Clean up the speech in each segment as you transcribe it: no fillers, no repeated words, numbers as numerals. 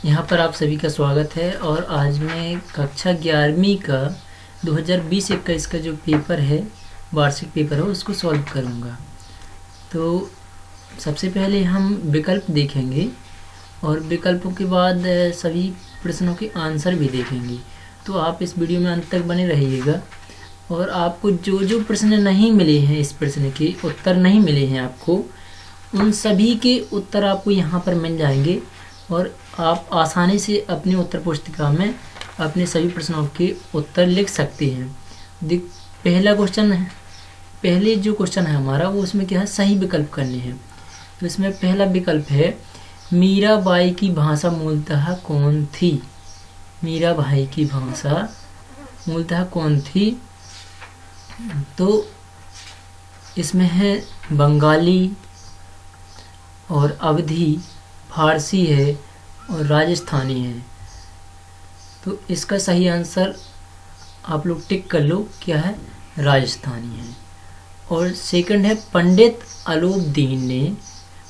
यहाँ पर आप सभी का स्वागत है। और आज मैं कक्षा 11वीं का 2020-21 का जो पेपर है, वार्षिक पेपर है, उसको सॉल्व करूँगा। तो सबसे पहले हम विकल्प देखेंगे और विकल्पों के बाद सभी प्रश्नों के आंसर भी देखेंगे। तो आप इस वीडियो में अंत तक बने रहिएगा। और आपको जो जो प्रश्न नहीं मिले हैं, इस प्रश्न के उत्तर नहीं मिले हैं आपको, उन सभी के उत्तर आपको यहाँ पर मिल जाएंगे और आप आसानी से अपनी उत्तर पुस्तिका में अपने सभी प्रश्नों के उत्तर लिख सकते हैं। पहला क्वेश्चन है, पहले जो क्वेश्चन है हमारा वो उसमें क्या है, सही विकल्प करने हैं। तो इसमें पहला विकल्प है, मीराबाई की भाषा मूलतः कौन थी। मीराबाई की भाषा मूलतः कौन थी? तो इसमें है बंगाली और अवधी, फारसी है और राजस्थानी है। तो इसका सही आंसर आप लोग टिक कर लो, क्या है, राजस्थानी है। और सेकंड है, पंडित अलाउद्दीन ने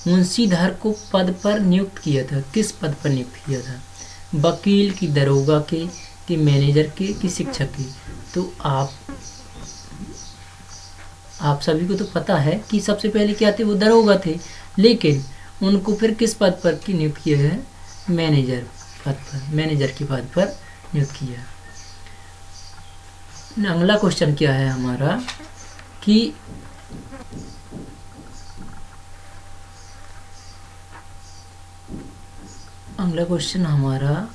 मुंशीधर को पद पर नियुक्त किया था। किस पद पर नियुक्त किया था? वकील की, दरोगा के, कि मैनेजर के, कि शिक्षक के? तो आप सभी को तो पता है कि सबसे पहले क्या थे, वो दरोगा थे, लेकिन उनको फिर किस पद पर की नियुक्त किया है? मैनेजर पद पर, मैनेजर के पद पर नियुक्त किया। अगला क्वेश्चन क्या है हमारा कि अगला क्वेश्चन हमारा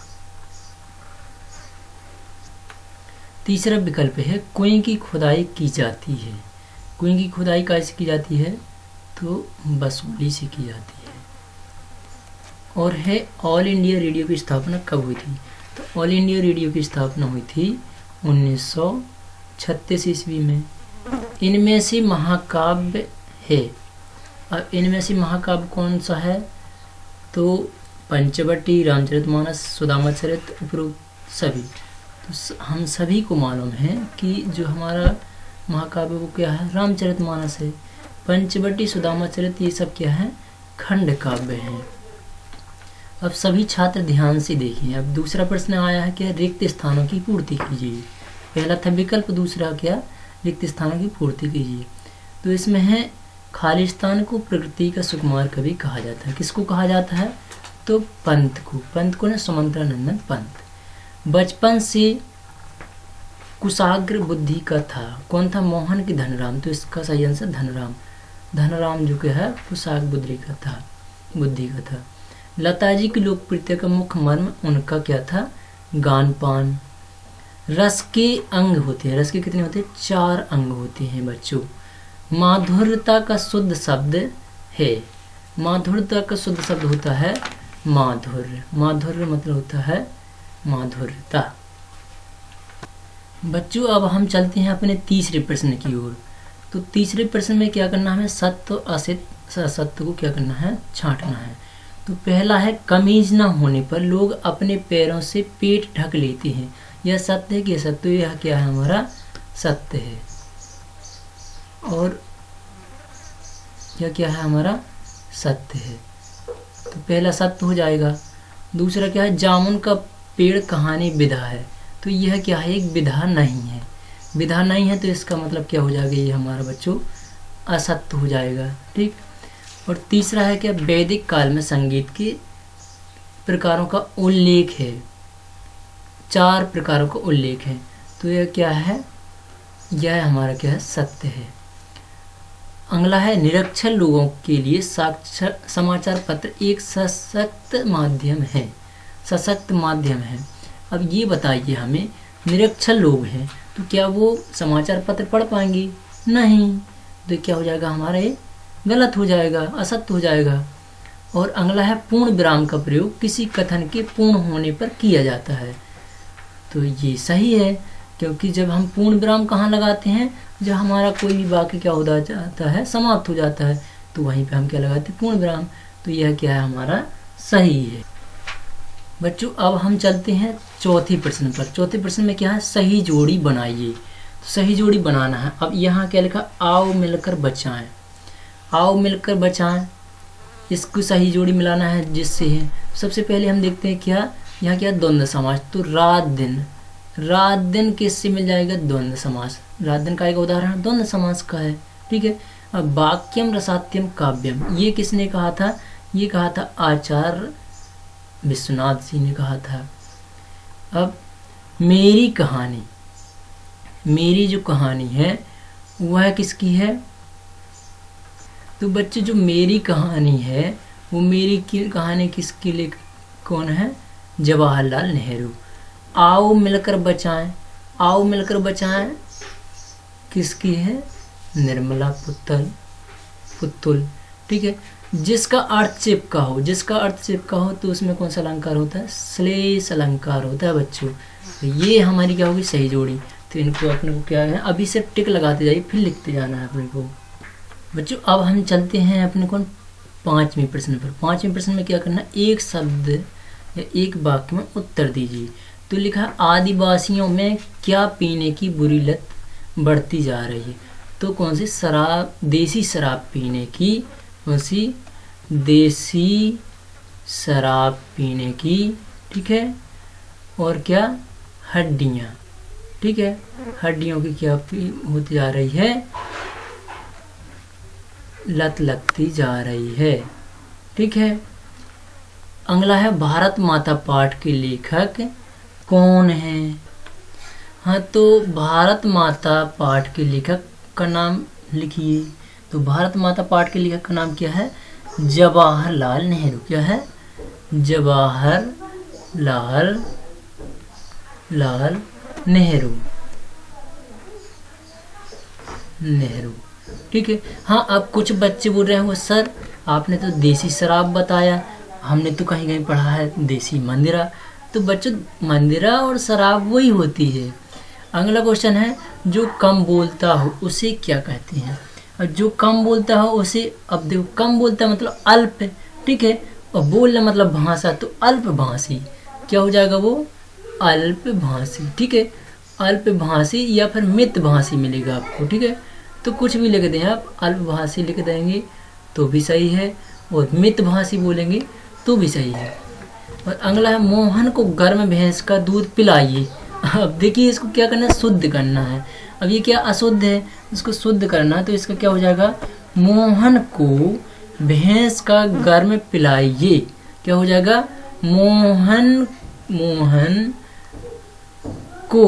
तीसरा विकल्प है, कुएं की खुदाई की जाती है। कुएं की खुदाई कैसे की जाती है? तो वसूली से की जाती है। और है, ऑल इंडिया रेडियो की स्थापना कब हुई थी? तो ऑल इंडिया रेडियो की स्थापना हुई थी 1936 ईस्वी में। इनमें से महाकाव्य है। अब इनमें से महाकाव्य कौन सा है? तो पंचवटी, रामचरितमानस, सुदामाचरित, उपरोक्त सभी। तो हम सभी को मालूम है कि जो हमारा महाकाव्य वो क्या है, रामचरितमानस है। पंचवटी, सुदामाचरित, ये सब क्या है, खंड काव्य हैं। अब सभी छात्र ध्यान से देखिए। अब दूसरा प्रश्न आया है, क्या, रिक्त स्थानों की पूर्ति कीजिए। पहला था विकल्प, दूसरा क्या, रिक्त स्थानों की पूर्ति कीजिए। तो इसमें है, खालिस्तान को प्रकृति का सुकुमार कवि कहा जाता है। किसको कहा जाता है? तो पंत को। पंत को ना, सुमंत्रानंदन पंत। बचपन से कुशाग्र बुद्धि का था। कौन था? मोहन की धनराम। तो इसका सही आंसर धनराम। धनराम जो कि है कुशाग्र बुद्धि का था। लता जी की लोकप्रियता का मुख्य मर्म उनका क्या था? गान पान। रस के अंग होते हैं। रस के कितने होते हैं? 4 अंग होते हैं बच्चों। माधुर्यता का शुद्ध शब्द है। माधुर्यता का शुद्ध शब्द होता है माधुर्य। माधुर्य मतलब होता है माधुर्यता। बच्चों अब हम चलते हैं अपने तीसरे प्रश्न की ओर। तो तीसरे प्रश्न में क्या करना है? सत्य और असत्य को क्या करना है? छांटना है। तो पहला है, कमीज न होने पर लोग अपने पैरों से पेट ढक लेते हैं। यह सत्य है कि असत्य? यह क्या है हमारा? सत्य है। और यह क्या है हमारा? सत्य है। तो पहला सत्य हो जाएगा। दूसरा क्या है, जामुन का पेड़ कहानी विधा है। तो यह क्या है? एक विधा नहीं है। विधा नहीं है तो इसका मतलब क्या हो जाएगा? ये हमारा बच्चों असत्य हो जाएगा। ठीक। और तीसरा है क्या, वैदिक काल में संगीत के प्रकारों का उल्लेख है। 4 प्रकारों का उल्लेख है। तो यह क्या है? यह हमारा क्या है? सत्य है। अगला है, निरक्षर लोगों के लिए समाचार पत्र एक सशक्त माध्यम है। सशक्त माध्यम है। अब ये बताइए हमें, निरक्षर लोग हैं तो क्या वो समाचार पत्र पढ़ पाएंगे? नहीं। तो क्या हो जाएगा हमारा? ये गलत हो जाएगा, असत्य हो जाएगा। और अगला है, पूर्ण विराम का प्रयोग किसी कथन के पूर्ण होने पर किया जाता है। तो ये सही है, क्योंकि जब हम पूर्ण विराम कहाँ लगाते हैं? जब हमारा कोई भी वाक्य क्या हो जाता है, समाप्त हो जाता है, तो वहीं पे हम क्या लगाते हैं? पूर्ण विराम। तो यह क्या है हमारा? सही है। बच्चों अब हम चलते हैं चौथे प्रश्न पर। चौथे प्रश्न में क्या है? सही जोड़ी बनाइए। तो सही जोड़ी बनाना है। अब यहाँ क्या लिखा? आओ मिलकर बचाएं। आओ मिलकर बचाएं। इसको सही जोड़ी मिलाना है जिससे है। सबसे पहले हम देखते हैं क्या यहाँ क्या द्वंद्व समास। तो रात दिन, रात दिन किससे मिल जाएगा? द्वंद्व समास। रात दिन का एक उदाहरण द्वंद्व समास का है, ठीक है। अब वाक्यम रसात्यम काव्यम, ये किसने कहा था? ये कहा था आचार्य विश्वनाथ जी ने कहा था। अब मेरी कहानी, मेरी जो कहानी है वह किसकी है? तो बच्चे जो मेरी कहानी है वो मेरी की कहानी किसके लिए कौन है? जवाहरलाल नेहरू। आओ मिलकर बचाएं, आओ मिलकर बचाएं किसकी है? निर्मला पुत्तुल, ठीक है। जिसका अर्थ चिपका हो, जिसका अर्थ चिपका हो तो उसमें कौन सा अलंकार होता है? श्लेष अलंकार होता है बच्चों। तो ये हमारी क्या होगी? सही जोड़ी। तो इनको अपने को क्या है, अभी से टिक लगाते जाइए, फिर लिखते जाना है अपने को बच्चों। अब हम चलते हैं अपने को 5वें प्रश्न पर। 5वें प्रश्न में क्या करना है? एक शब्द या एक वाक्य में उत्तर दीजिए। तो लिखा आदिवासियों में क्या पीने की बुरी लत बढ़ती जा रही है? तो कौन सी? शराब, देसी शराब पीने की। कौन सी? देसी शराब पीने की, ठीक है। और क्या? हड्डियाँ, ठीक है। हड्डियों की क्या होती जा रही है? लत लगती जा रही है, ठीक है। अगला है भारत माता पाठ के लेखक कौन है? हाँ, तो भारत माता पाठ के लेखक का नाम लिखिए। तो भारत माता पाठ के लेखक का नाम क्या है? जवाहरलाल नेहरू। क्या है? जवाहरलाल नेहरू, ठीक है। हाँ, अब कुछ बच्चे बोल रहे हैं वो सर आपने तो देसी शराब बताया, हमने तो कहीं कहीं पढ़ा है देसी मंदिरा। तो बच्चों मंदिरा और शराब वही होती है। अगला क्वेश्चन है जो कम बोलता हो उसे क्या कहते हैं? और जो कम बोलता हो उसे, अब देखो कम बोलता मतलब अल्प, ठीक है। और बोलना मतलब भाषा, तो अल्प भाषी क्या हो जाएगा? वो अल्प भाषी, ठीक है। अल्प भाषी या फिर मित भाषी मिलेगा आपको, ठीक है। तो कुछ भी लिख दें आप, अल्प भाषी लिख देंगे तो भी सही है, और मित भाषी बोलेंगे तो भी सही है। और अगला है मोहन को गर्म भैंस का दूध पिलाइए। अब देखिए इसको क्या करना है? शुद्ध करना है। अब ये क्या अशुद्ध है, इसको शुद्ध करना है। तो इसका क्या हो जाएगा? मोहन को भैंस का गर्म पिलाइए। क्या हो जाएगा? मोहन को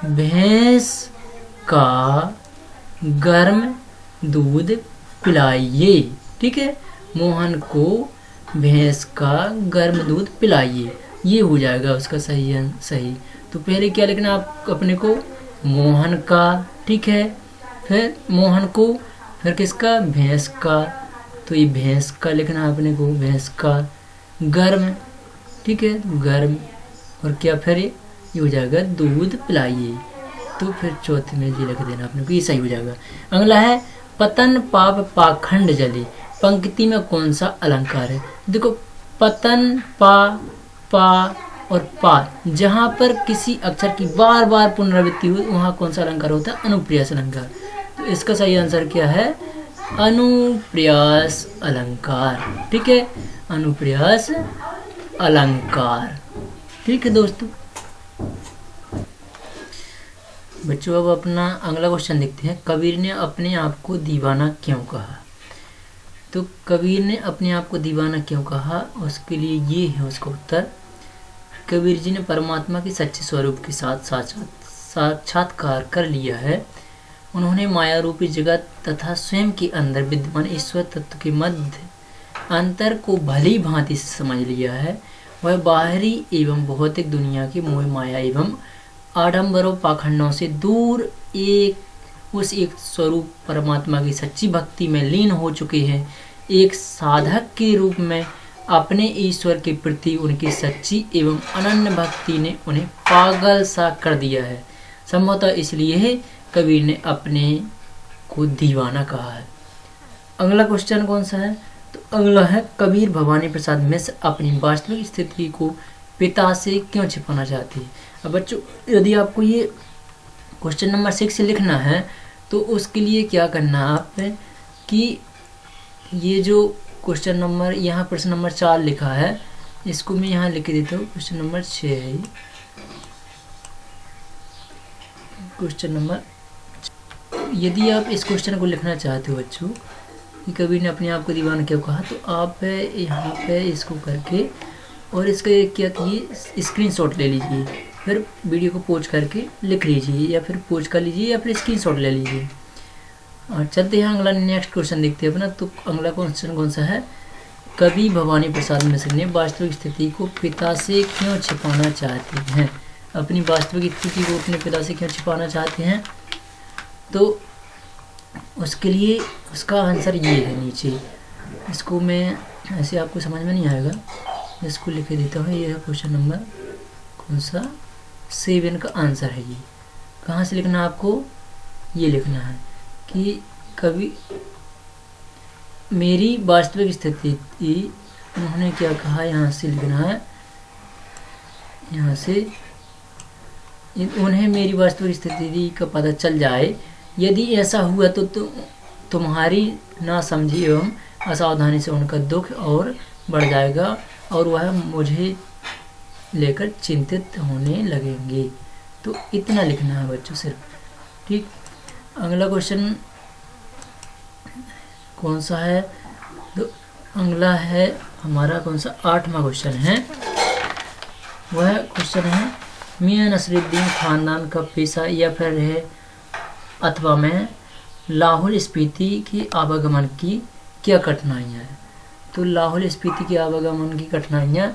भैंस का गर्म दूध पिलाइए, ठीक है। मोहन को भैंस का गर्म दूध पिलाइए, ये हो जाएगा उसका सही। तो पहले क्या लिखना आप अपने को? मोहन का, ठीक है। फिर मोहन को, फिर किसका? भैंस का। तो ये भैंस का लिखना अपने को, भैंस का गर्म, ठीक है, गर्म। और क्या फिर ये हो जाएगा? दूध पिलाइए। तो फिर चौथे में जी लिख देना अपने को, ये सही हो जाएगा। अगला है पतन पाप पाखंड जली। पंक्ति में कौन सा अलंकार है? देखो पतन पा और पा, जहाँ पर किसी अक्षर की बार बार पुनरावृत्ति हुई वहाँ कौन सा अलंकार होता है? अनुप्रास अलंकार। तो इसका सही आंसर क्या है? अनुप्रास अलंकार, ठीक है। अनुप्रास अलंकार, ठीक है दोस्तों। बच्चों अब अपना अगला क्वेश्चन देखते हैं। कबीर ने अपने आप को दीवाना क्यों कहा? तो कबीर ने अपने आप को दीवाना क्यों कहा? उसके लिए ये है उसका उत्तर। कबीर जी ने परमात्मा के सच्चे स्वरूप के साथ साक्षात्कार कर लिया है। उन्होंने माया रूपी जगत तथा स्वयं के अंदर विद्यमान ईश्वर तत्व के मध्य अंतर को भली भांति से समझ लिया है। वह बाहरी एवं भौतिक दुनिया की मोह माया एवं आडंबरों पाखंडों से दूर उस एक स्वरूप परमात्मा की सच्ची भक्ति में लीन हो चुके हैं। एक साधक के रूप में अपने ईश्वर के प्रति उनकी सच्ची एवं अनन्य भक्ति ने उन्हें पागल सा कर दिया है। संभवतः इसलिए कबीर ने अपने को दीवाना कहा है। अगला क्वेश्चन कौन सा है? तो अगला है कबीर भवानी प्रसाद मिश्र अपनी वास्तविक स्थिति को पिता से क्यों छिपाना चाहते हैं? अब बच्चों यदि आपको ये क्वेश्चन नंबर 6 से लिखना है तो उसके लिए क्या करना है आप कि ये जो क्वेश्चन नंबर यहाँ प्रश्न नंबर 4 लिखा है, इसको मैं यहाँ लिख देता हूँ। क्वेश्चन नंबर 6 है, क्वेश्चन नंबर। यदि आप इस क्वेश्चन को लिखना चाहते हो बच्चों कि कभी ने अपने आप को दीवाना क्यों कहा, तो आप यहाँ पे इसको करके और इसका क्या कीजिए, स्क्रीनशॉट ले लीजिए, फिर वीडियो को पॉज करके लिख लीजिए, या फिर पॉज कर लीजिए, या फिर स्क्रीनशॉट ले लीजिए। और चलते हैं अगला नेक्स्ट क्वेश्चन देखते हैं अपना। तो अगला क्वेश्चन कौन सा है, कवि भवानी प्रसाद मिश्र ने वास्तविक स्थिति को पिता से क्यों छिपाना चाहते हैं? अपनी वास्तविक स्थिति को अपने पिता से क्यों छिपाना चाहते हैं? तो उसके लिए उसका आंसर ये है नीचे। इसको मैं ऐसे आपको समझ में नहीं आएगा, इसको लिख देता हूँ। ये है क्वेश्चन नंबर कौन सा, 7 का आंसर है ये। कहाँ से लिखना है आपको, ये लिखना है कि कभी मेरी वास्तविक स्थिति, उन्होंने क्या कहा, यहाँ से लिखना है, यहाँ से उन्हें मेरी वास्तविक स्थिति का पता चल जाए। यदि ऐसा हुआ तो तुम्हारी नासमझी एवं असावधानी से उनका दुख और बढ़ जाएगा और वह मुझे लेकर चिंतित होने लगेंगे। तो इतना लिखना है बच्चों सिर्फ, ठीक। अगला क्वेश्चन कौन सा है, तो अगला है हमारा कौन सा, 8वां क्वेश्चन है। वह क्वेश्चन है, मियां नसरुद्दीन खानदान का पेशा या फिर है अथवा में लाहौल स्पीति की आवागमन की क्या कठिनाइयाँ हैं? तो लाहौल स्पीति की आवागमन की कठिनाइयाँ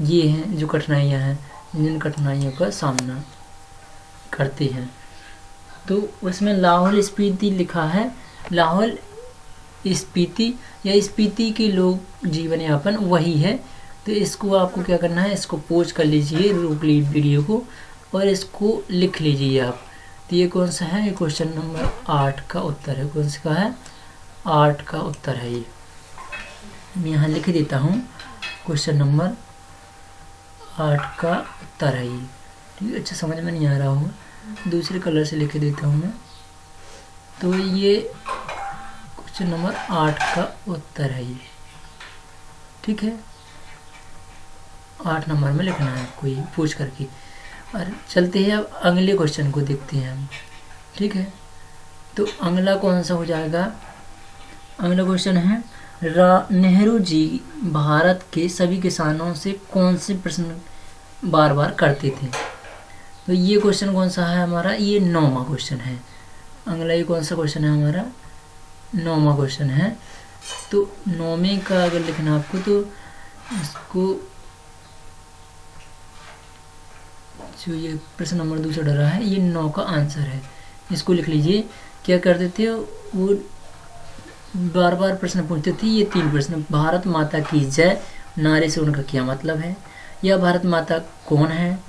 ये हैं, जो कठिनाइयाँ हैं, जिन कठिनाइयों का सामना करते हैं। तो उसमें लाहौल स्पीति लिखा है, लाहौल स्पीति या स्पीति के लोग जीवन यापन वही है। तो इसको आपको क्या करना है, इसको पॉज कर लीजिए, रोक लीजिए वीडियो को और इसको लिख लीजिए आप। तो ये कौन सा है, ये क्वेश्चन नंबर 8 का उत्तर है। कौन सा का है, 8 का उत्तर है ये। मैं यहाँ लिख देता हूँ, क्वेश्चन नंबर 8 का उत्तर है ये, ठीक है। अच्छा समझ में नहीं आ रहा होगा, दूसरे कलर से लिख देता हूँ मैं। तो ये क्वेश्चन नंबर 8 का उत्तर है ये, ठीक है। 8 नंबर में लिखना है आपको ये पूछ करके। और चलते हैं अब अगले क्वेश्चन को देखते हैं हम, ठीक है। तो अगला कौन सा हो जाएगा, अगला क्वेश्चन है, नेहरू जी भारत के सभी किसानों से कौन से प्रश्न बार बार करते थे? तो ये क्वेश्चन कौन सा है हमारा, ये 9वां क्वेश्चन है। अगला ये कौन सा क्वेश्चन है हमारा, 9वां क्वेश्चन है। तो 9वें का अगर लिखना आपको, तो इसको जो ये प्रश्न नंबर दूसरा डरा है, ये 9 का आंसर है। इसको लिख लीजिए। क्या करते थे वो, बार बार प्रश्न पूछते थे। ये 3 प्रश्न, भारत माता की जय, नारे से उनका क्या मतलब है, या भारत माता कौन है,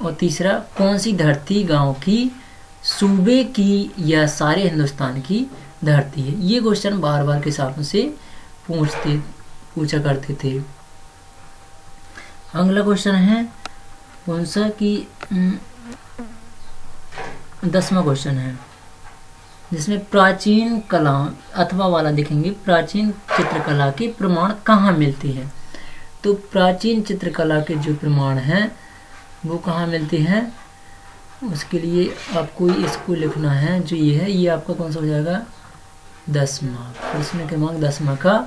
और तीसरा कौन सी धरती गांव की, सूबे की, या सारे हिंदुस्तान की धरती है। ये क्वेश्चन बार बार के हिसाब से पूछा करते थे। अगला क्वेश्चन है कौन सा कि 10वां क्वेश्चन है, जिसमें प्राचीन कला अथवा वाला देखेंगे, प्राचीन चित्रकला के प्रमाण कहाँ मिलते हैं? तो प्राचीन चित्रकला के जो प्रमाण हैं वो कहाँ मिलते हैं, उसके लिए आपको इसको लिखना है। जो ये है, ये आपका कौन सा हो जाएगा, 10वां प्रश्न क्रमांक 10वां का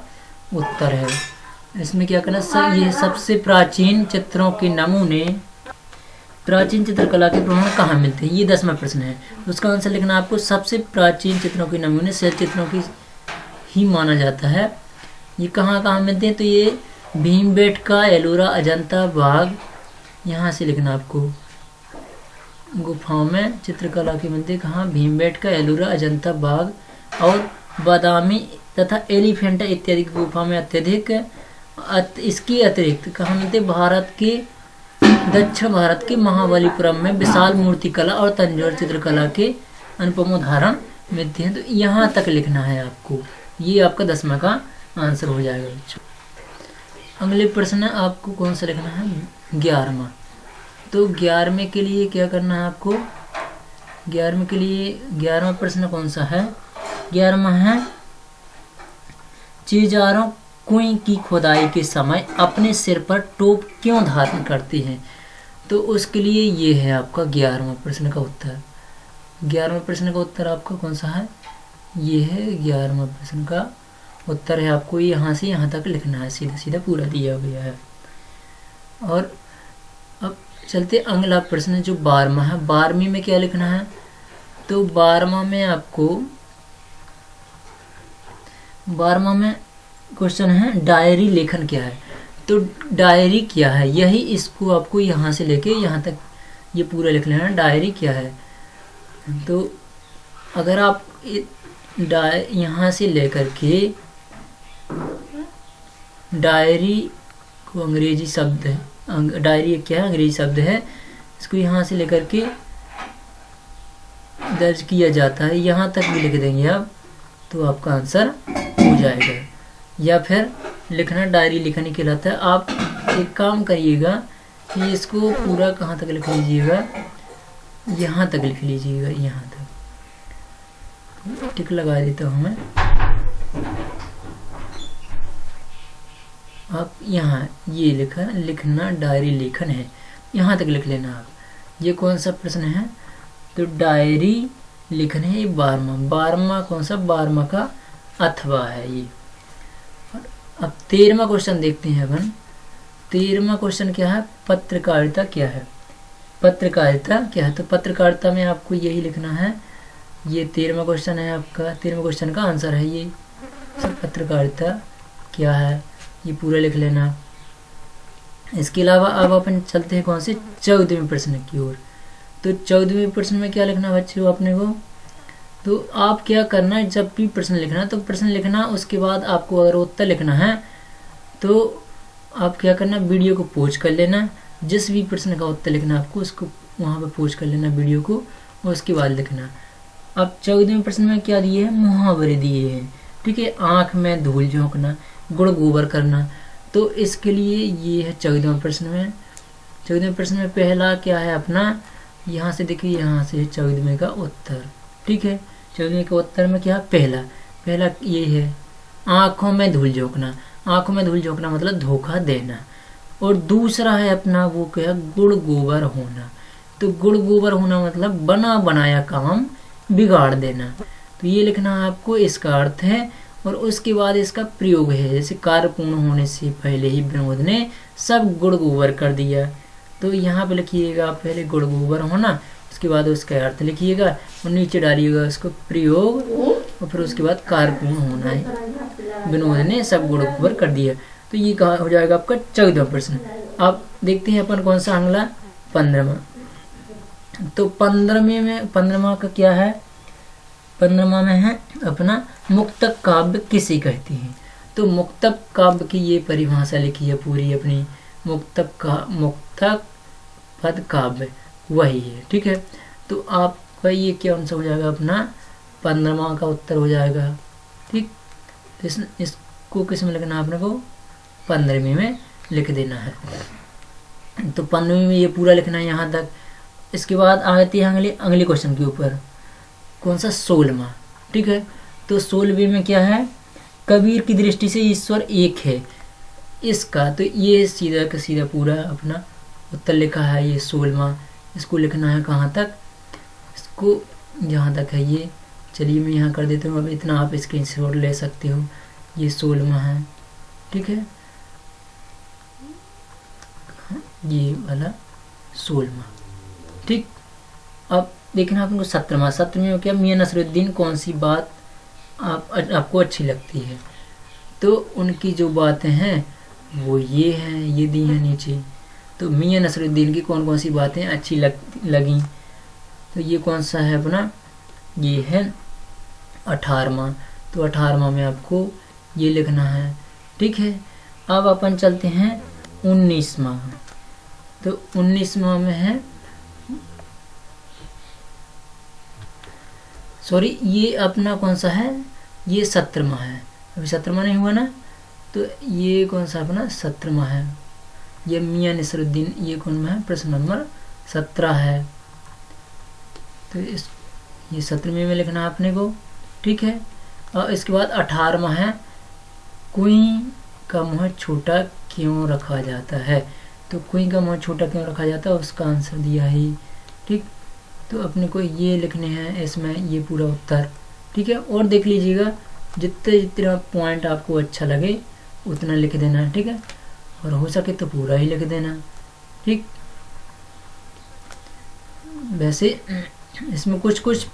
उत्तर है। इसमें क्या करना, ये सबसे प्राचीन चित्रों के नमूने, प्राचीन चित्रकला के प्रमाण कहाँ मिलते हैं, ये 10वां प्रश्न है। उसका आंसर लिखना आपको, सबसे प्राचीन चित्रों के नमूने शैल चित्रों की ही माना जाता है। ये कहाँ कहाँ मिलते हैं, तो ये भीमबेटका, एलोरा, अजंता, बाग, यहाँ से लिखना आपको। गुफाओं में चित्रकला के मिलते कहाँ, भीमबेटका, एलोरा, अजंता, बाग और बादामी तथा एलिफेंटा इत्यादि गुफा में अत्यधिक। इसके अतिरिक्त कहाँ मिलते, भारत के दक्षिण भारत के महाबलीपुरम में विशाल मूर्तिकला और तंजौर चित्रकला के अनुपम उदाहरण मिलते हैं। तो यहाँ तक लिखना है आपको, ये आपका 10वां का आंसर हो जाएगा बच्चों। अगले प्रश्न आपको कौन सा लिखना है, 11वां। तो 11वें के लिए क्या करना है आपको, 11वें के लिए 11वां प्रश्न कौन सा है, 11वां है, चिजारों कुएं की खुदाई के समय अपने सिर पर टोप क्यों धारण करते हैं? तो उसके लिए ये है आपका 11वां प्रश्न का उत्तर। 11वें प्रश्न का उत्तर आपका कौन सा है? ये है 11वां प्रश्न का उत्तर है। आपको यहाँ से यहाँ तक लिखना है, सीधा सीधा पूरा दिया गया है। और अब चलते अगला प्रश्न जो 12वां है। 12वीं में क्या लिखना है? तो 12वां में आपको 12वां में क्वेश्चन है डायरी लेखन क्या है? तो डायरी क्या है, यही इसको आपको यहाँ से लेके यहाँ तक ये पूरा लिख लेना। डायरी क्या है? तो अगर आप यहाँ से लेकर के डायरी को अंग्रेजी शब्द है, डायरी क्या है? अंग्रेजी शब्द है। इसको यहाँ से लेकर के दर्ज किया जाता है, यहाँ तक भी लिख देंगे आप तो आपका आंसर हो जाएगा। या फिर लिखना डायरी लिखने कहलाता है। आप एक काम करिएगा कि इसको पूरा कहाँ तक लिख लीजिएगा, यहाँ तक लिख लीजिएगा, यहाँ तक टिक लगा देता हूँ मैं। आप यहाँ ये लिखना डायरी लेखन है, यहाँ तक लिख लेना आप। ये कौन सा प्रश्न है? तो डायरी लिखन है, ये 12वां कौन सा? 12वां का अथवा है ये। अब 13वां क्वेश्चन देखते हैं अपन। 13वां क्वेश्चन क्या है? पत्रकारिता क्या है? पत्रकारिता क्या है? तो पत्रकारिता में आपको यही लिखना है। ये 13वां क्वेश्चन है आपका। 13वें क्वेश्चन का आंसर है ये सब। पत्रकारिता क्या है ये पूरा लिख लेना। इसके अलावा अब अपन चलते हैं कौन से? 14वें प्रश्न की ओर। तो 14वें प्रश्न में क्या लिखना बच्चों अपने को? तो आप क्या करना है, जब भी प्रश्न लिखना तो प्रश्न लिखना, उसके बाद आपको अगर उत्तर लिखना है तो आप क्या करना, वीडियो को पॉज कर लेना। जिस भी प्रश्न का उत्तर लिखना आपको उसको वहाँ पे पॉज कर लेना वीडियो को, और उसके बाद लिखना। अब 14वें प्रश्न में क्या दिए हैं? मुहावरे दिए हैं। ठीक है। आँख में धूल झोंकना, गुड़ गोबर करना। तो इसके लिए ये है 14वें प्रश्न में। 14वें प्रश्न में पहला क्या है अपना, यहाँ से देखिए, यहाँ से 14वें का उत्तर। ठीक है। 14वें के उत्तर में क्या? पहला ये है आँखों में धूल झोंकना। आँखों में धूल झोंकना मतलब धोखा देना। और दूसरा है अपना वो क्या? गुड़ गोबर होना। तो गुड़ गोबर होना मतलब बना बनाया काम बिगाड़ देना। तो ये लिखना आपको, इसका अर्थ है। और उसके बाद इसका प्रयोग है, जैसे कार्य पूर्ण होने से पहले ही विनोद ने सब गुड़ गोबर कर दिया। तो यहाँ पे लिखिएगा पहले गुड़ गोबर होना, उसके बाद उसका अर्थ लिखिएगा और नीचे डालिएगा उसको प्रयोग, और फिर उसके बाद कार्य पूर्ण होना है, विनोद ने सब गुड़ गोबर कर दिया। तो ये कहा हो जाएगा आपका 14वां प्रश्न। अब देखते हैं अपन कौन सा अगला 15वां। तो 15वां का क्या है? 15वां में है अपना मुक्तक काव्य किसे कहते हैं? तो मुक्तक काव्य की ये परिभाषा लिखी है पूरी अपनी। मुक्तक पद काव्य वही है। ठीक है। तो आपका ये क्या आंसर हो जाएगा अपना? 15वां का उत्तर हो जाएगा। ठीक। इसको किस में लिखना आपने को? 15वीं में लिख देना है। तो 15वीं में ये पूरा लिखना है यहाँ तक। इसके बाद आती है अगले क्वेश्चन के ऊपर, कौन सा? 16वां। ठीक है। तो 16वीं में क्या है? कबीर की दृष्टि से ईश्वर एक है, इसका। तो ये सीधा का सीधा पूरा अपना उत्तर लिखा है ये 16वां। इसको लिखना है कहाँ तक? इसको जहाँ तक है ये, चलिए मैं यहाँ कर देता हूँ। अब इतना आप स्क्रीनशॉट ले सकते हो। ये 16वां है। ठीक है। ये वाला 16वां। ठीक। अब देखना आपको 17वें में क्या? मियां नसरुद्दीन कौन सी बात आपको अच्छी लगती है? तो उनकी जो बातें हैं वो ये हैं, ये दी हैं नीचे। तो मियां नसरुद्दीन की कौन कौन सी बातें अच्छी लगी? तो ये कौन सा है अपना? ये है 18वां। तो 18वां में आपको ये लिखना है। ठीक है। अब अपन चलते हैं 19वां। तो 19वां में है, सॉरी ये अपना कौन सा है? ये 17वां है। अभी 17वां नहीं हुआ ना? तो ये कौन सा अपना? 17वां है। ये मियां नसरुद्दीन, ये कौन में है? प्रश्न नंबर 17 है। तो ये 17वें में लिखना आपने को। ठीक है। और इसके बाद 18वां है कुएं का मुंह छोटा क्यों रखा जाता है? तो कुएं का मुंह छोटा क्यों रखा जाता है, उसका आंसर दिया है। ठीक, तो अपने को ये लिखने हैं इसमें ये पूरा उत्तर। ठीक है, और देख लीजिएगा जितने जितना पॉइंट आपको अच्छा लगे उतना लिख देना है। ठीक है, और हो सके तो पूरा ही लिख देना। ठीक, वैसे इसमें कुछ कुछ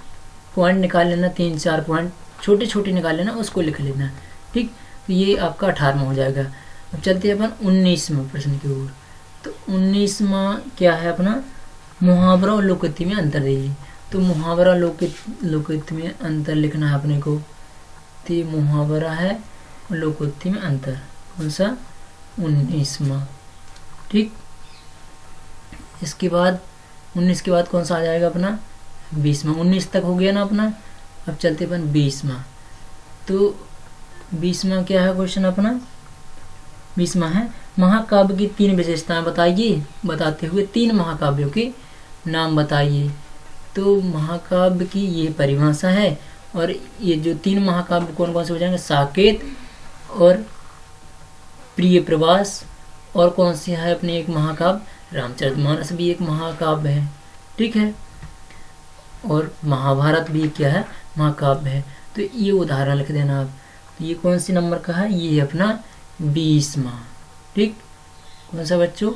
पॉइंट निकाल लेना, 3-4 पॉइंट छोटे छोटे निकाल लेना, उसको लिख लेना। ठीक, तो ये आपका 18वां हो जाएगा। अब चलते हैं अपन 19वें प्रश्न की ओर। तो 19वां क्या है अपना, मुहावरा और लोकोक्ति में अंतर दीजिए। तो मुहावरा लोकोक्ति में अंतर लिखना है अपने को। तो ये मुहावरा है और लोकोक्ति में अंतर, कौन सा, 19वां। ठीक, इसके बाद 19 के बाद कौन सा आ जाएगा अपना, 20वां। 19 तक हो गया ना अपना। अब चलते अपन 20वां। तो 20वां क्या है क्वेश्चन अपना, 20वां है महाकाव्य की 3 विशेषताएं बताइए, बताते हुए 3 महाकाव्यों के नाम बताइए। तो महाकाव्य की ये परिभाषा है, और ये जो 3 महाकाव्य कौन कौन से हो जाएंगे, साकेत और प्रिय प्रवास, और कौन सी है अपने एक महाकाव्य रामचरितमानस भी एक महाकाव्य है। ठीक है, और महाभारत भी क्या है, महाकाव्य है। तो ये उदाहरण लिख देना आप। तो ये कौन सी नंबर का है, ये है अपना 20वां। ठीक, कौन सा बच्चों,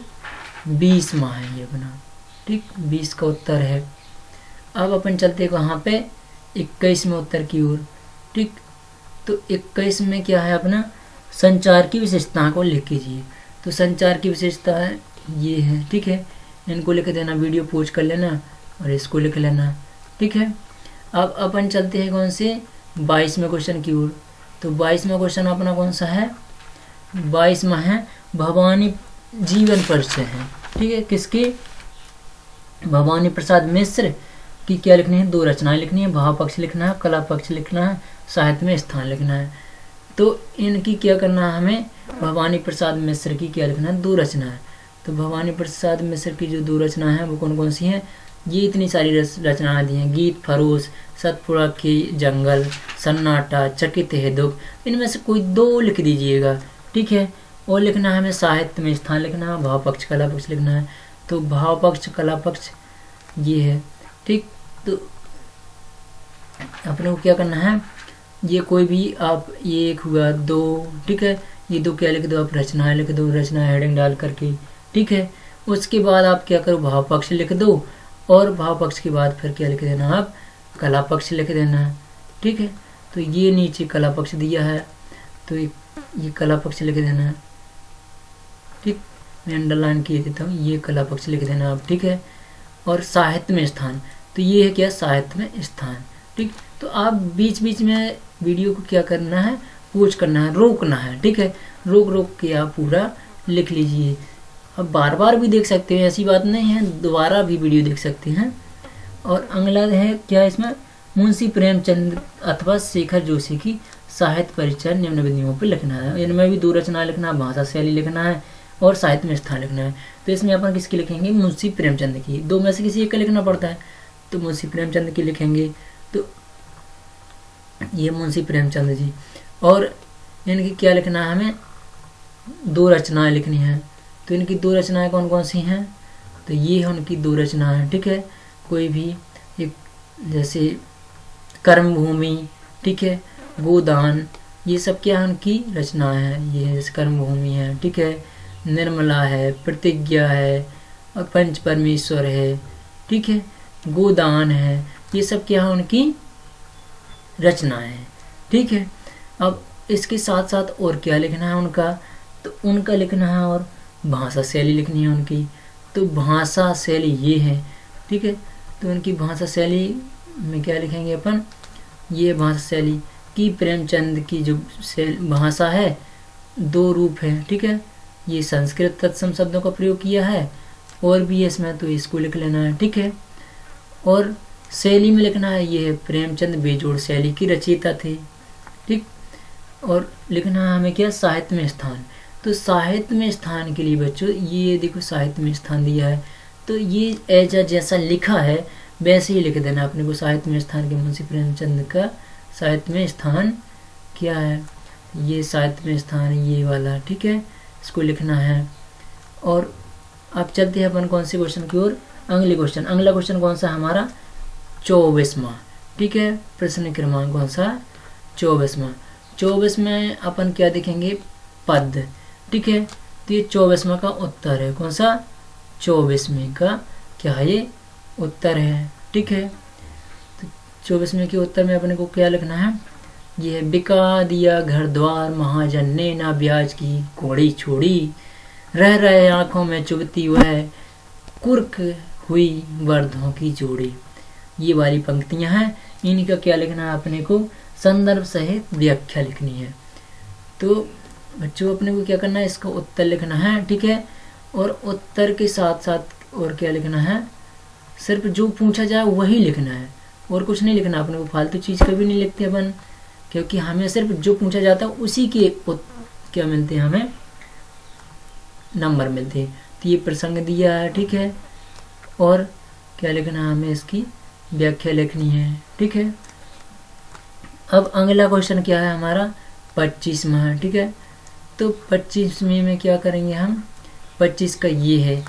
20वां है ये अपना। ठीक, 20 का उत्तर है। अब अपन चलते कहाँ पे, 21वें उत्तर की ओर। ठीक, तो 21 में क्या है अपना, संचार की विशेषता को लिख कीजिए। तो संचार की विशेषता है ये है। ठीक है, इनको लिख देना, वीडियो पॉज कर लेना और इसको लिख लेना। ठीक है, अब अपन चलते हैं कौन से, 22वें क्वेश्चन की ओर। तो 22वां क्वेश्चन अपना कौन सा है, 22वां है भवानी जीवन परिचय है। ठीक है, किसके, भवानी प्रसाद मिश्र की क्या लिखनी है, 2 रचनाएं लिखनी है। भाव पक्ष लिखना है, कला पक्ष लिखना है, साहित्य में स्थान लिखना है। तो इनकी क्या करना है हमें, भवानी प्रसाद मिश्र की क्या लिखना है, 2 रचनाएं। तो भवानी प्रसाद मिश्र की जो 2 रचनाएं हैं वो कौन कौन सी हैं, ये इतनी सारी रचनाएं दी हैं, गीत फरोश, सतपुड़ा के जंगल, सन्नाटा, चकित है दुख। इनमें से कोई 2 लिख दीजिएगा। ठीक है, और लिखना है हमें साहित्य में स्थान लिखना है, भाव पक्ष कला पक्ष लिखना है। तो भाव पक्ष कला पक्ष ये है। ठीक, तो अपने को क्या करना है, ये कोई भी आप, ये 1 हुआ 2। ठीक है, ये 2 क्या लिख दो आप, रचनाएं लिख दो, रचना हेडिंग डाल करके। ठीक है, उसके बाद आप क्या करो, भाव पक्ष लिख दो, और भाव पक्ष के बाद फिर क्या लिख देना आप, कला पक्ष लिख देना है। ठीक है, तो ये नीचे कला पक्ष दिया है, तो ये कला पक्ष लिख देना है। ठीक, मैं अंडरलाइन किए देता हूँ, ये कला पक्ष लिख देना आप। ठीक है, और साहित्य में स्थान, तो ये है क्या, साहित्य में स्थान। ठीक, तो आप बीच बीच में वीडियो को क्या करना है, पॉज करना है, रोकना है। ठीक है, रोक रोक के आप पूरा लिख लीजिए। अब बार बार भी देख सकते हैं, ऐसी बात नहीं है, दोबारा भी वीडियो देख सकते हैं। और अगला है क्या, इसमें मुंशी प्रेमचंद अथवा शेखर जोशी की साहित्य परिचय निम्न विधियों पर लिखना है। इनमें भी 2 रचना लिखना है, भाषा शैली लिखना है और साहित्य में स्थान लिखना है। तो इसमें अपन किसकी लिखेंगे, मुंशी प्रेमचंद की। 2 में से किसी एक का लिखना पड़ता है, तो मुंशी प्रेमचंद की लिखेंगे। तो ये मुंशी प्रेमचंद जी, और इनकी क्या लिखना है, हमें 2 रचनाएं लिखनी है। तो इनकी 2 रचनाएं कौन कौन सी हैं, तो ये है उनकी 2 रचनाएं। ठीक है, कोई भी एक, जैसे कर्मभूमि, ठीक है, गोदान, ये सब क्या है उनकी रचनाएं हैं। ये जैसे कर्मभूमि है, ठीक है, निर्मला है, प्रतिज्ञा है, और पंच परमेश्वर है। ठीक है, गोदान है, ये सब क्या है उनकी रचनाएं हैं। ठीक है, अब इसके साथ साथ और क्या लिखना है उनका, तो उनका लिखना है और भाषा शैली लिखनी है उनकी। तो भाषा शैली ये है। ठीक है, तो उनकी भाषा शैली में क्या लिखेंगे अपन, ये भाषा शैली की प्रेमचंद की जो भाषा है 2 रूप है। ठीक है, ये संस्कृत तत्सम शब्दों का प्रयोग किया है, और भी इसमें तो इसको लिख लेना है। ठीक है, और शैली में लिखना है, ये है प्रेमचंद बेजोड़ शैली की रचयिता थे। ठीक, और लिखना है हमें क्या, साहित्य में स्थान। तो साहित्य में स्थान के लिए बच्चों ये देखो साहित्य में स्थान दिया है, तो ये ऐसा जैसा लिखा है वैसे ही लिख देना अपने को। साहित्य में स्थान के मुंशी प्रेमचंद का साहित्य में स्थान क्या है, ये सातवें स्थान ये वाला, ठीक है, इसको लिखना है। और अब चलते हैं अपन कौन से क्वेश्चन की ओर, अगले क्वेश्चन। अगला क्वेश्चन कौन सा हमारा 24वां, ठीक है, प्रश्न क्रमांक कौन सा 24वां। 24 में अपन क्या देखेंगे, पद, ठीक है। तो ये 24वां का उत्तर है, कौन सा 24वें का क्या है ये उत्तर है, ठीक है। तो 24वें के उत्तर में अपने को क्या लिखना है, ये है बिका दिया घर द्वार महाजन ने ना ब्याज की कोड़ी छोड़ी, रह रहे आंखों में चुभती वह कुर्क हुई वर्धों की जोड़ी। ये वाली पंक्तियां हैं, इनका क्या लिखना है अपने को, संदर्भ सहित व्याख्या लिखनी है। तो बच्चों अपने को क्या करना है, इसका उत्तर लिखना है, ठीक है। और उत्तर के साथ साथ और क्या लिखना है, सिर्फ जो पूछा जाए वही लिखना है, और कुछ नहीं लिखना अपने को, फालतू चीज़ कभी नहीं लिखते अपन, क्योंकि हमें सिर्फ जो पूछा जाता है उसी के क्या मिलते हैं, हमें नंबर मिलते हैं। तो ये प्रसंग दिया है, ठीक है, और क्या लिखना है, हमें इसकी व्याख्या लिखनी है, ठीक है। अब अगला क्वेश्चन क्या है हमारा 25वां, ठीक है। तो 25वें में क्या करेंगे हम, 25 का ये है,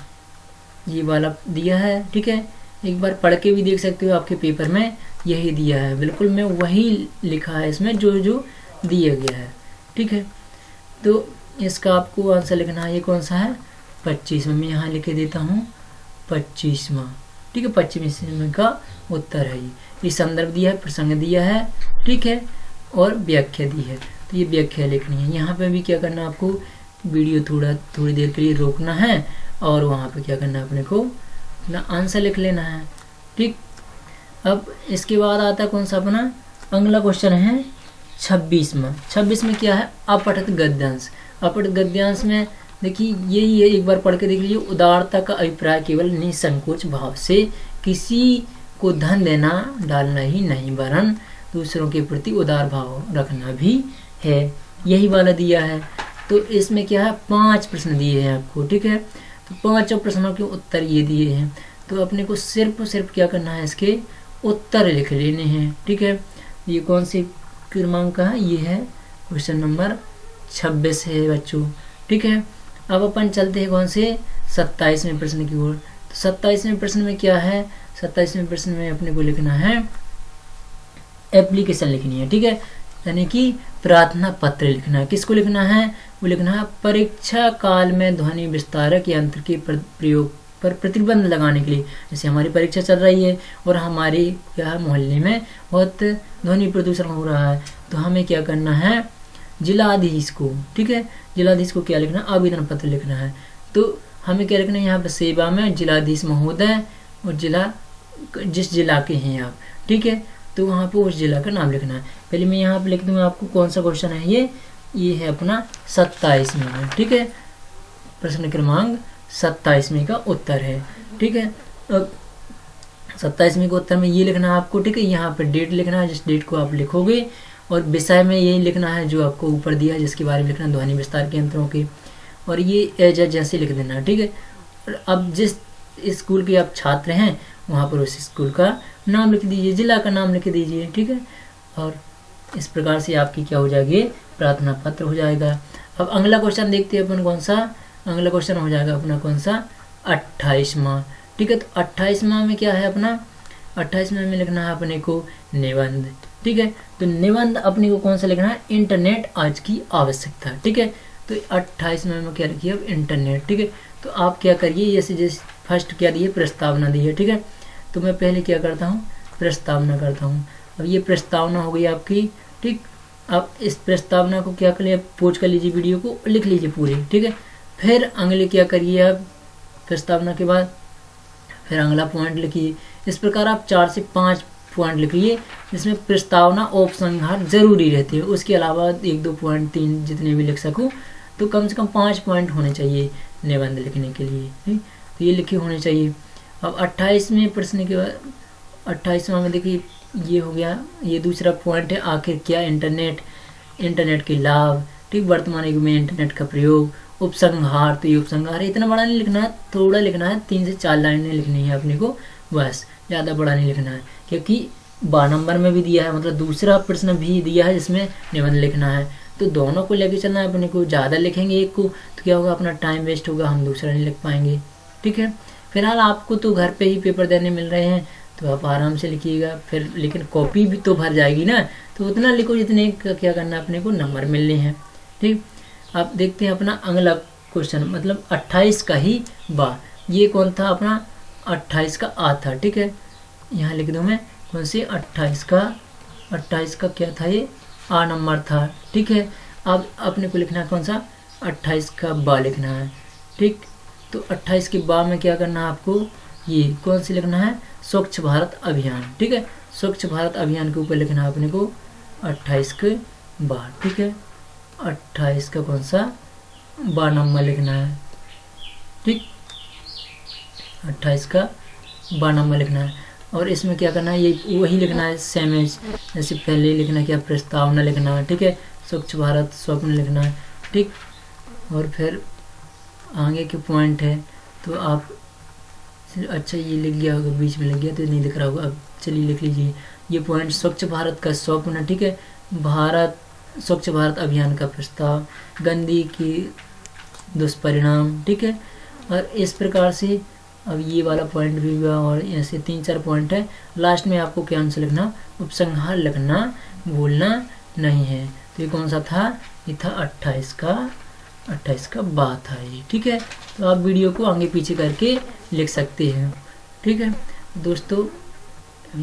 ये वाला दिया है, ठीक है। एक बार पढ़ के भी देख सकते हो, आपके पेपर में यही दिया है, बिल्कुल मैं वही लिखा है इसमें जो जो दिया गया है, ठीक है। तो इसका आपको आंसर लिखना है, ये कौन सा है 25वां, मैं यहाँ लिख देता हूँ 25वां, ठीक है। 25वें का उत्तर है ये संदर्भ दिया है, प्रसंग दिया है, ठीक है, और व्याख्या दी है। तो ये व्याख्या लिखनी है। यहाँ पे भी क्या करना है, आपको वीडियो थोड़ी देर के लिए रोकना है, और वहाँ पे क्या करना है, अपने को अपना आंसर लिख लेना है, ठीक। अब इसके बाद आता है कौन सा अपना अगला क्वेश्चन है 26वां। 26 में क्या है, अपठित गद्यांश। अपठित गद्यांश में देखिए यही है, एक बार पढ़ के देख लीजिए। उदारता का अभिप्राय केवल निसंकोच भाव से किसी को धन देना डालना ही नहीं, वरन दूसरों के प्रति उदार भाव रखना भी है, यही वाला दिया है। तो इसमें क्या है 5 प्रश्न दिए हैं आपको, ठीक है। तो 5 प्रश्नों के उत्तर ये दिए हैं, तो अपने को सिर्फ क्या करना है, इसके उत्तर लिख लेने हैं, ठीक है। ये कौन से क्रमांक का है, ये है क्वेश्चन नंबर 26 है बच्चों, ठीक है। अब अपन चलते हैं कौन से 27वें प्रश्न की ओर। तो 27वें प्रश्न में क्या है, 27वें प्रश्न में अपने को लिखना है एप्लीकेशन लिखनी है, ठीक है, यानी कि प्रार्थना पत्र लिखना है। किसको लिखना है, वो लिखना है परीक्षा काल में ध्वनि विस्तारक यंत्र के प्रयोग पर प्रतिबंध लगाने के लिए। जैसे हमारी परीक्षा चल रही है और हमारे क्या मोहल्ले में बहुत ध्वनि प्रदूषण हो रहा है, तो हमें क्या करना है, जिलाधीश को, ठीक है, जिलाधीश को क्या लिखना है, आवेदन पत्र लिखना है। तो हमें क्या लिखना है, यहाँ पर सेवा में जिलाधीश महोदय, और जिला जिस जिला के हैं आप, ठीक है, तो वहाँ पे उस जिला का नाम लिखना है। पहले मैं यहाँ पे लिख दूँगा आपको कौन सा क्वेश्चन है, ये है अपना 27वां, ठीक है, प्रश्न क्रमांक 27वें का उत्तर है, ठीक है। अब 27वें के उत्तर में ये लिखना है आपको, ठीक है, यहाँ पे डेट लिखना है, जिस डेट को आप लिखोगे, और विषय में यही लिखना है जो आपको ऊपर दिया है, जिसके बारे में लिखना है ध्वनि विस्तार के यंत्रों के, और ये एज जैसे लिख देना है, ठीक है। और अब जिस स्कूल के आप छात्र हैं वहाँ पर उस स्कूल का नाम लिख दीजिए, जिला का नाम लिख दीजिए, ठीक है। और इस प्रकार से आपकी क्या हो जाएगी, प्रार्थना पत्र हो जाएगा। अब अगला क्वेश्चन देखते हैं अपन कौन सा, अगला क्वेश्चन हो जाएगा अपना कौन सा 28वां, ठीक है। तो 28वां में क्या है अपना, 28वें में लिखना है अपने को निबंध, ठीक है। तो निबंध अपने को कौन सा लिखना है, इंटरनेट आज की आवश्यकता, ठीक है। तो 28वें में क्या लिखिए, अब इंटरनेट, ठीक है। तो आप क्या करिए, जैसे फर्स्ट क्या दिए, प्रस्तावना दी है, ठीक है। तो मैं पहले क्या करता हूँ, प्रस्तावना करता हूँ। अब ये प्रस्तावना हो गई आपकी, ठीक। अब इस प्रस्तावना को क्या करिए, पोज कर लीजिए, वीडियो को लिख लीजिए पूरे, ठीक है। फिर अगले क्या करिए, आप प्रस्तावना के बाद फिर अगला पॉइंट लिखिए। इस प्रकार आप 4 से 5 पॉइंट लिखिए, जिसमें प्रस्तावना उपसंहार जरूरी रहती है। उसके अलावा 1-2 पॉइंट 3 जितने भी लिख सकूँ, तो कम से कम 5 पॉइंट होने चाहिए निबंध लिखने के लिए, ठीक। तो ये लिखे होने चाहिए। अब 28वें प्रश्न के बाद 28वां में देखिए ये हो गया, ये दूसरा पॉइंट है, आखिर क्या इंटरनेट के लाभ, ठीक, वर्तमान युग में इंटरनेट का प्रयोग, उपसंहार। तो ये उपसंहार है, इतना बड़ा नहीं लिखना है, थोड़ा लिखना है, 3 से 4 लाइनें लिखनी है अपने को, बस, ज़्यादा बड़ा नहीं लिखना है, क्योंकि 12 नंबर में भी दिया है, मतलब दूसरा प्रश्न भी दिया है जिसमें निबंध लिखना है। तो दोनों को लेके चलना है अपने को। ज़्यादा लिखेंगे एक को तो क्या होगा, अपना टाइम वेस्ट होगा, हम दूसरा नहीं लिख पाएंगे। ठीक है, फिलहाल आपको तो घर पे ही पेपर देने मिल रहे हैं तो आप आराम से लिखिएगा फिर, लेकिन कॉपी भी तो भर जाएगी ना, तो उतना लिखो जितने का क्या करना है अपने को नंबर मिलने हैं। ठीक, आप देखते हैं अपना अगला क्वेश्चन, मतलब 28 का ही बा। ये कौन था अपना 28 का आ था। ठीक है, यहाँ लिख दूँ मैं कौन से 28 का क्या था, ये आ नंबर था। ठीक है, अब अपने को लिखना है कौन सा 28 का बा लिखना है। ठीक, तो 28 के बा में क्या करना है आपको, ये कौन सी लिखना है, स्वच्छ भारत अभियान। ठीक है, स्वच्छ भारत अभियान के ऊपर लिखना है अपने को 28 के बा। ठीक है, 28 का कौन सा बा नंबर लिखना है। ठीक, 28 का बा नंबर लिखना है। और इसमें क्या करना है, ये वही लिखना है सेम एज जैसे पहले लिखना है, क्या प्रस्तावना लिखना है। ठीक है, स्वच्छ भारत स्वप्न लिखना है। ठीक, और फिर आगे के पॉइंट है तो आप अच्छा ये लिख गया होगा, बीच में लिख गया तो नहीं दिख रहा होगा, अब चलिए लिख लीजिए ये पॉइंट, स्वच्छ भारत का स्वप्न। ठीक है, भारत स्वच्छ भारत अभियान का प्रस्ताव, गंदगी की दुष्परिणाम। ठीक है, और इस प्रकार से अब ये वाला पॉइंट भी हुआ और ऐसे 3-4 पॉइंट है। लास्ट में आपको क्या आंसर लिखना, उपसंहार लिखना, भूलना नहीं है। तो ये कौन सा था, ये था 28 का बा था ये। ठीक है, तो आप वीडियो को आगे पीछे करके लिख सकते हैं। ठीक है दोस्तों,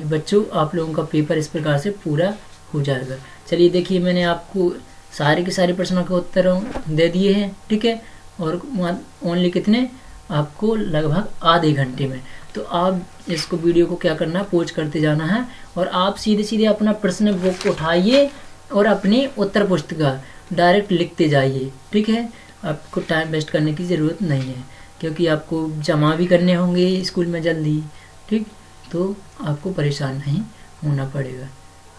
बच्चों आप लोगों का पेपर इस प्रकार से पूरा हो जाएगा। चलिए देखिए, मैंने आपको सारे के सारे प्रश्नों के उत्तर दे दिए हैं। ठीक है, और ओनली कितने, आपको लगभग आधे घंटे में। तो आप इसको वीडियो को क्या करना है, पोज करते जाना है और आप सीधे सीधे अपना प्रश्न बुक उठाइए और अपनी उत्तर पुस्तिका डायरेक्ट लिखते जाइए। ठीक है, आपको टाइम वेस्ट करने की ज़रूरत नहीं है क्योंकि आपको जमा भी करने होंगे स्कूल में जल्दी। ठीक, तो आपको परेशान नहीं होना पड़ेगा।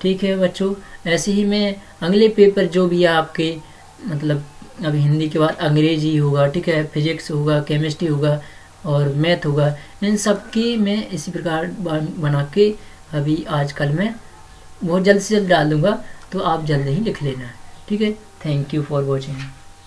ठीक है बच्चों, ऐसे ही मैं अगले पेपर जो भी है आपके, मतलब अभी हिंदी के बाद अंग्रेजी होगा, ठीक है, फिजिक्स होगा, केमिस्ट्री होगा और मैथ होगा, इन सब की मैं इसी प्रकार बना के अभी आजकल मैं बहुत जल्द से जल्द डाल दूँगा, तो आप जल्द ही लिख लेना है। ठीक है, थैंक यू फॉर वॉचिंग।